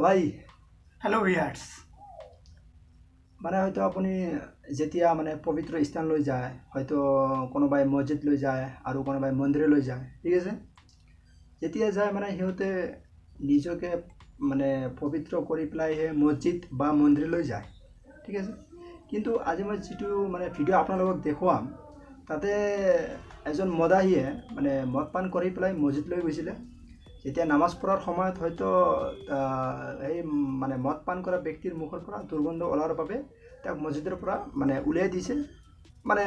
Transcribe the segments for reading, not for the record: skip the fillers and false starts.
ভাই hello viewers মানে হয়তো আপুনি যেতিয়া মানে পবিত্ৰ স্থানলৈ যায় হয়তো কোনোবাই মছজিদ লৈ যায় আৰু কোনোবাই মন্দিৰলৈ যায় ঠিক আছে যেতিয়া যায় মানে সিহঁতে নিজকে মানে পবিত্ৰ কৰি পেলাইহে মছজিদ বা মন্দিৰলৈ যায় ঠিক আছে কিন্তু আজি মই যেটো মানে ভিডিঅ' আপোনালোকক দেখুৱাম তাতে এজন মদাহীয়ে মানে মদ পান কৰি পেলাই মছজিদলৈ গৈছিলে যেতিয়া নামাজ পঢ়াৰ সময়ত হয়তো এই মানে মদ পান কৰা ব্যক্তিৰ মুখৰ পৰা দুৰ্গন্ধ ওলাৰ বাবে তাক মছজিদৰ পৰা মানে উলিয়াই দিছে মানে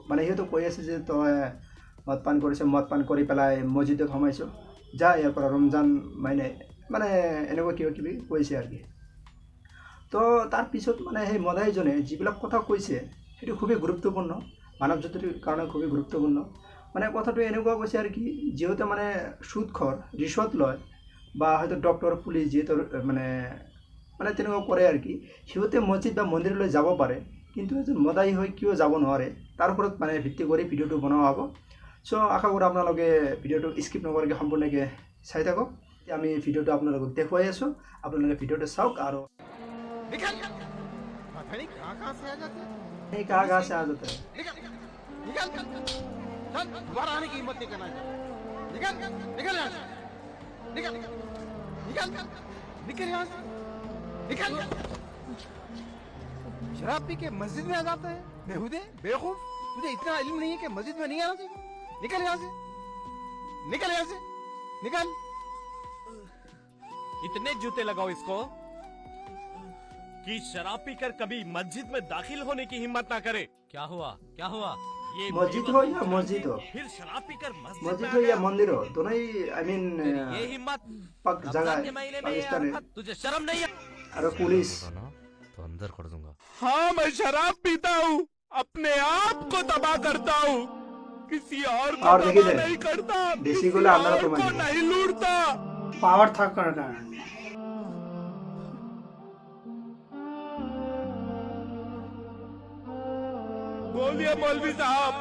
মানে সিহঁতে কৈ আছে যে তই মদ পান কৰি পেলাই মছজিদত সোমাইছ যা ইয়াৰ পৰা ৰমজান মানে এনেকুৱা কিবা কিবি কৈছে আৰু কি তো তাৰ পিছত মানে সেই মদাহীজনে যিবিলাক কথা কৈছে সেইটো খুবেই গুৰুত্বপূৰ্ণ মানৱ জাতিৰ কাৰণে খুবেই গুৰুত্বপূৰ্ণ মানে কথাটো এনেকুৱা কৈছে আৰু কি যেহেতু মানে সুদখৰ ৰিশ্বত লয় বা হয়তো ডক্টৰ পুলিচ যেহেতু মানে মানে তেনেকুৱা কৰে আৰু কি সিহঁতে মছজিদ বা মন্দিৰলৈ যাব পাৰে কিন্তু এজন মদাহী হৈ কিয় যাব নোৱাৰে তাৰ ওপৰত মানে ভিত্তি কৰি ভিডিঅ'টো বনোৱা হ'ব চ' আশা কৰোঁ আপোনালোকে ভিডিঅ'টো স্কিপ নকৰাকৈ সম্পূৰ্ণকৈ চাই থাকক আমি ভিডিঅ'টো আপোনালোকক দেখুৱাই আছোঁ আপোনালোকে ভিডিঅ'টো চাওক আৰু कहाँ से आ जाते हैं निकल दोबारा आने की हिम्मत नहीं करना निकल निकल यहाँ से निकल निकल निकल यहाँ से निकल शराब पी के मस्जिद में आ जाता है बेहुदे बेवकूफ तुझे इतना इल्म नहीं है कि मस्जिद में नहीं आना चाहिए निकल यहाँ से निकल यहाँ से निकल इतने जूते लगाओ इसको कि शराब पीकर कभी मस्जिद में दाखिल होने की हिम्मत ना करे। क्या हुआ ये मस्जिद हो या मस्जिद हो फिर शराब पीकर मस्जिद हो या मंदिर हो दोनों ही आई मीन ये हिम्मत पक जगह के महीने में पाकिस्तान है तुझे शर्म नहीं है? अरे पुलिस तो अंदर कर दूंगा। हाँ मैं शराब पीता हूँ अपने आप को तबाह करता हूँ किसी और को और देखिए तबाह नहीं करता देसी किसी गोला अंदर और तो को मस्जिद नहीं लूटता পাওয়ার থাকার কারণে बोलिए मौलवी साहब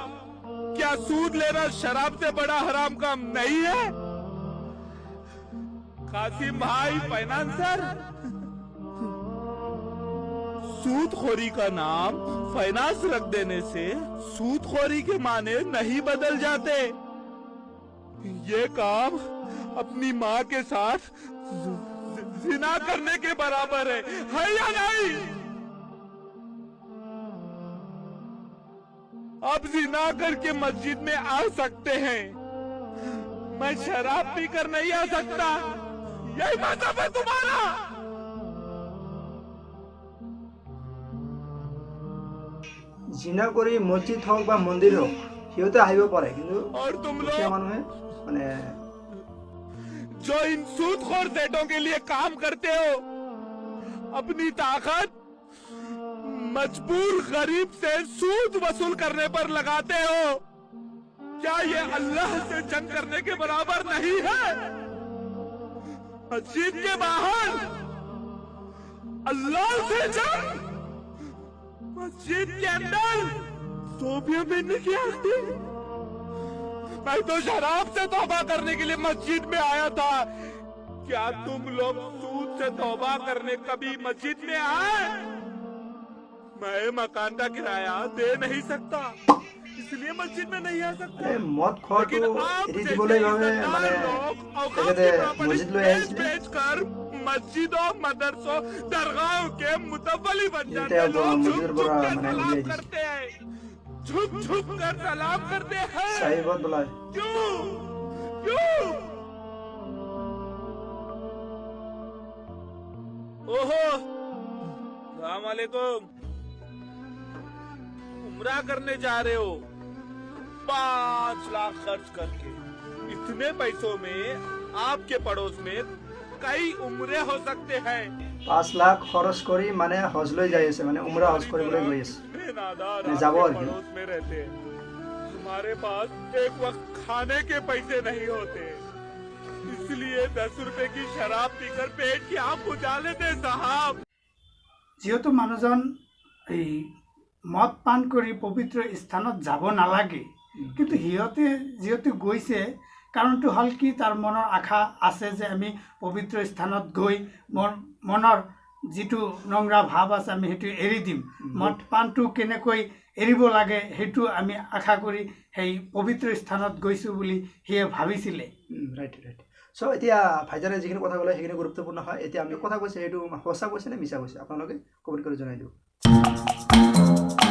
क्या सूद लेना शराब से बड़ा हराम काम नहीं है कासिम भाई फाइनेंसर सूदखोरी का नाम फाइनेंस रख देने से सूदखोरी के माने नहीं बदल जाते ये काम अपनी माँ के साथ जिना करने के बराबर है या नहीं अब जिना करके मस्जिद में आ सकते हैं मैं शराब पीकर नहीं आ सकता यही मजहब है तुम्हारा জিনা কৰি মছজিদ হওক বা মন্দিৰ হওক সিহঁতে আহিব পাৰে কিন্তু और तुम দুখীয়া लोग মানুহে মানে जो इन सूदखोर सेठों के लिए काम करते हो अपनी ताकत मजबूर गरीब से सूद वसूल करने पर लगाते हो क्या ये अल्लाह से जंग करने के बराबर नहीं है मस्जिद के बाहर अल्लाह से जंग मस्जिद के अंदर सोफिया पहनने की आखिर मैं तो शराब से तौबा करने के लिए मस्जिद में आया था क्या तुम लोग सूद से तौबा करने कभी मस्जिद में आए मैं मकान का किराया दे नहीं सकता इसलिए मस्जिद में नहीं आ सकता মদ খোৱাটো এৰি দিবলৈ বাবে মানে তেখেতে মছজিদলৈ আহিছিলে बेच कर मस्जिदों मदरसों दरगाहों के मुतवली बन ये जाते तो लोग मुझे झुक बड़ा झुक कर मनाई सलाम है। करते हैं झुक झुक कर सलाम करते हैं सही बहुत बोला है क्यों क्यों ओहो सलाम वालेकुम उम्रा करने जा रहे हो 5 लाख खर्च करके इतने पैसों में आपके पड़ोस में कई उम्रे हो सकते हैं 5 লাখ খৰচ কৰি মানে হজলৈ যাই আছে মানে উমৰা হজ কৰিবলৈ গৈ আছে नादार मैं जाबो आपके और क्यों? पड़ोस में रहते हैं तुम्हारे पास एक वक्त खाने के पैसे नहीं होते इसलिए 10 रुपए की शराब पीकर पेट की आग बुझा लेते साहब যেহেতু মানুহজন এই মদ পান কৰি পবিত্ৰ স্থানত যাব নালাগে কিন্তু সিহঁতে যেহেতু গৈছে কাৰণটো হ'ল কি তাৰ মনৰ আশা আছে যে আমি পবিত্ৰ স্থানত গৈ মনৰ যিটো নংৰা ভাৱ আছে আমি সেইটো এৰি দিম মদ পানটো কেনেকৈ এৰিব লাগে সেইটো আমি আশা কৰি সেই পবিত্ৰ স্থানত গৈছোঁ বুলি সিয়ে ভাবিছিলে ৰাইট ৰাইট চ' এতিয়া ভাইজাৰে যিখিনি কথা ক'লে সেইখিনি গুৰুত্বপূৰ্ণ হয় এতিয়া আমি কথা কৈছে সেইটো সঁচা কৈছে নে মিছা কৈছে আপোনালোকে কমেণ্ট কৰি জনাই দিয়ক